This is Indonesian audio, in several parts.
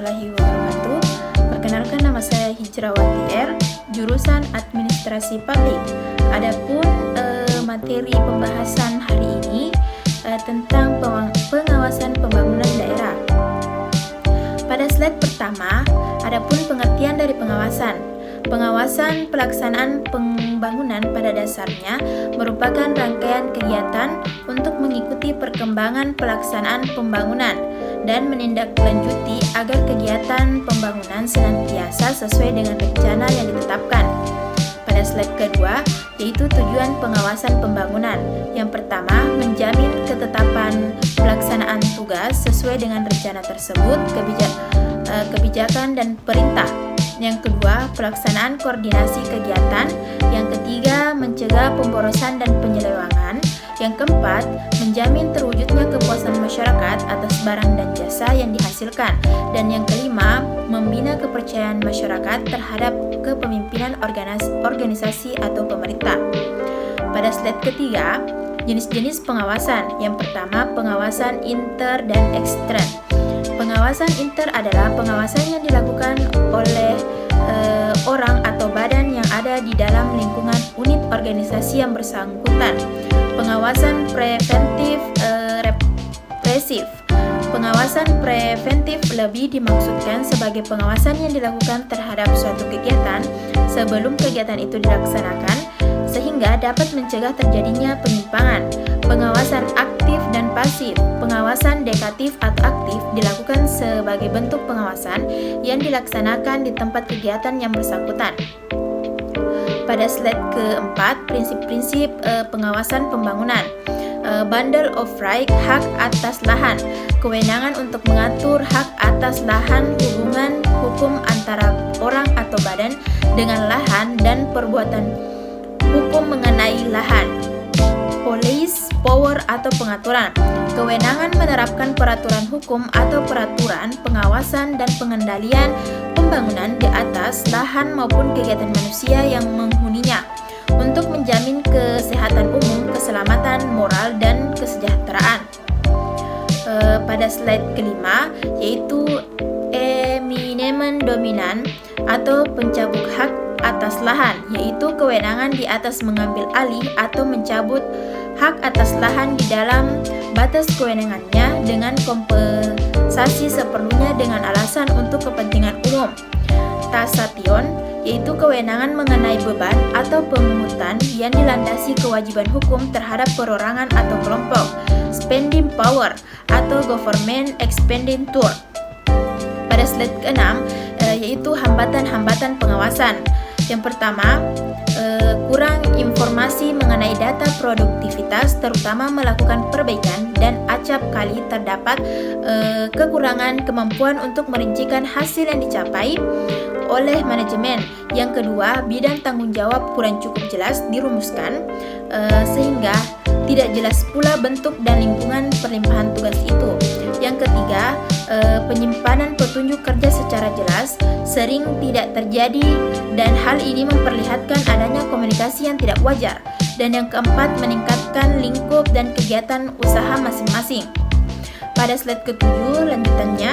warahmatullahi wabarakatuh. Perkenalkan, nama saya Hijrawati R, jurusan Administrasi Publik. Adapun materi pembahasan hari ini tentang pengawasan pembangunan daerah. Pada slide pertama, adapun pengertian dari pengawasan. Pengawasan pelaksanaan pembangunan pada dasarnya merupakan rangkaian kegiatan untuk mengikuti perkembangan pelaksanaan pembangunan dan menindaklanjuti agar kegiatan pembangunan senantiasa sesuai dengan rencana yang ditetapkan. Pada slide kedua, yaitu tujuan pengawasan pembangunan. Yang pertama, menjamin ketetapan pelaksanaan tugas sesuai dengan rencana tersebut, kebijakan dan perintah. Yang kedua, pelaksanaan koordinasi kegiatan. Yang ketiga, mencegah pemborosan dan penyelewengan. Yang keempat, menjamin terwujudnya kepuasan masyarakat atas barang dan jasa yang dihasilkan. Dan yang kelima, membina kepercayaan masyarakat terhadap kepemimpinan organisasi atau pemerintah. Pada slide ketiga, jenis-jenis pengawasan. Yang pertama, pengawasan inter dan ekstern. Pengawasan inter adalah pengawasan yang dilakukan oleh orang atau badan yang ada di dalam lingkungan unit organisasi yang bersangkutan. Pengawasan preventif represif. Pengawasan preventif lebih dimaksudkan sebagai pengawasan yang dilakukan terhadap suatu kegiatan sebelum kegiatan itu dilaksanakan sehingga dapat mencegah terjadinya penyimpangan. Pengawasan aktif dan pasif. Pengawasan dekatif atau aktif dilakukan sebagai bentuk pengawasan yang dilaksanakan di tempat kegiatan yang bersangkutan. Pada slide keempat, prinsip-prinsip pengawasan pembangunan. Bundle of right, hak atas lahan. Kewenangan untuk mengatur hak atas lahan, hubungan hukum antara orang atau badan dengan lahan dan perbuatan hukum mengenai lahan. Police power atau pengaturan. Kewenangan menerapkan peraturan hukum atau peraturan pengawasan dan pengendalian pembangunan di atas lahan maupun kegiatan manusia yang menghuninya untuk menjamin kesehatan umum, keselamatan moral dan kesejahteraan. Pada slide kelima, yaitu eminent dominant atau pencabut hak atas lahan, yaitu kewenangan di atas mengambil alih atau mencabut hak atas lahan di dalam batas kewenangannya dengan kompensasi seperlunya dengan alasan untuk kepentingan umum. Taxation, yaitu kewenangan mengenai beban atau pemungutan yang dilandasi kewajiban hukum terhadap perorangan atau kelompok. Spending power atau government expenditure. Pada slide ke-6, yaitu hambatan-hambatan pengawasan. Yang pertama, kurang informasi mengenai data produktivitas, terutama melakukan perbaikan dan acap kali terdapat kekurangan kemampuan untuk merincikan hasil yang dicapai oleh manajemen. Yang kedua, bidang tanggung jawab kurang cukup jelas dirumuskan sehingga tidak jelas pula bentuk dan lingkungan perlimpahan tugas itu. Yang ketiga, penyimpanan petunjuk kerja secara jelas sering tidak terjadi dan hal ini memperlihatkan adanya komunikasi yang tidak wajar. Dan yang keempat, meningkatkan lingkup dan kegiatan usaha masing-masing. Pada slide ke-7 lanjutannya,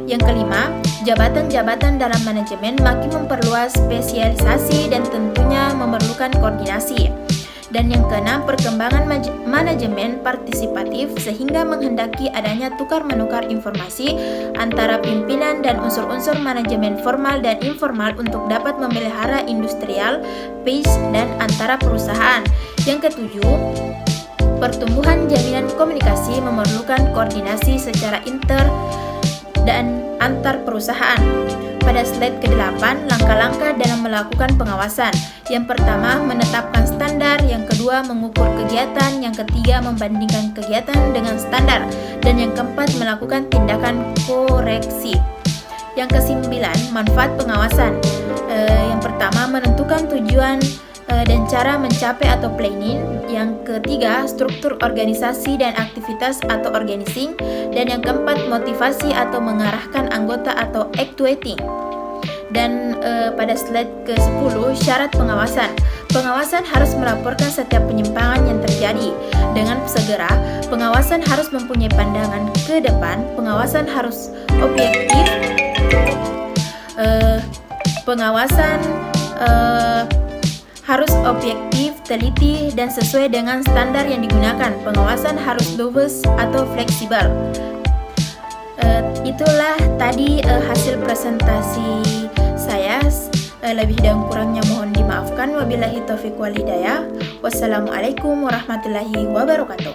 yang kelima, jabatan-jabatan dalam manajemen makin memperluas spesialisasi dan tentunya memerlukan koordinasi. Dan yang keenam, perkembangan manajemen partisipatif sehingga menghendaki adanya tukar-menukar informasi antara pimpinan dan unsur-unsur manajemen formal dan informal untuk dapat memelihara industrial pace dan antara perusahaan. Yang ketujuh, pertumbuhan jaminan komunikasi memerlukan koordinasi secara inter dan antar perusahaan. Pada slide ke-8, langkah-langkah dalam melakukan pengawasan. Yang pertama, menetapkan standar. Yang kedua, mengukur kegiatan. Yang ketiga, membandingkan kegiatan dengan standar. Dan yang keempat, melakukan tindakan koreksi. Yang ke-9, manfaat pengawasan. Yang pertama, menentukan tujuan dan cara mencapai atau planning. Yang ketiga, struktur organisasi dan aktivitas atau organizing. Dan yang keempat, motivasi atau mengarahkan anggota atau actuating. Dan pada slide ke-10, syarat pengawasan. Pengawasan harus melaporkan setiap penyimpangan yang terjadi dengan segera. Pengawasan harus mempunyai pandangan ke depan. Pengawasan harus objektif. Harus objektif, teliti, dan sesuai dengan standar yang digunakan. Pengawasan harus luwes atau fleksibel. Itulah tadi hasil presentasi saya. Lebih dan kurangnya mohon dimaafkan. Wabillahi taufiq wal hidayah. Wassalamualaikum warahmatullahi wabarakatuh.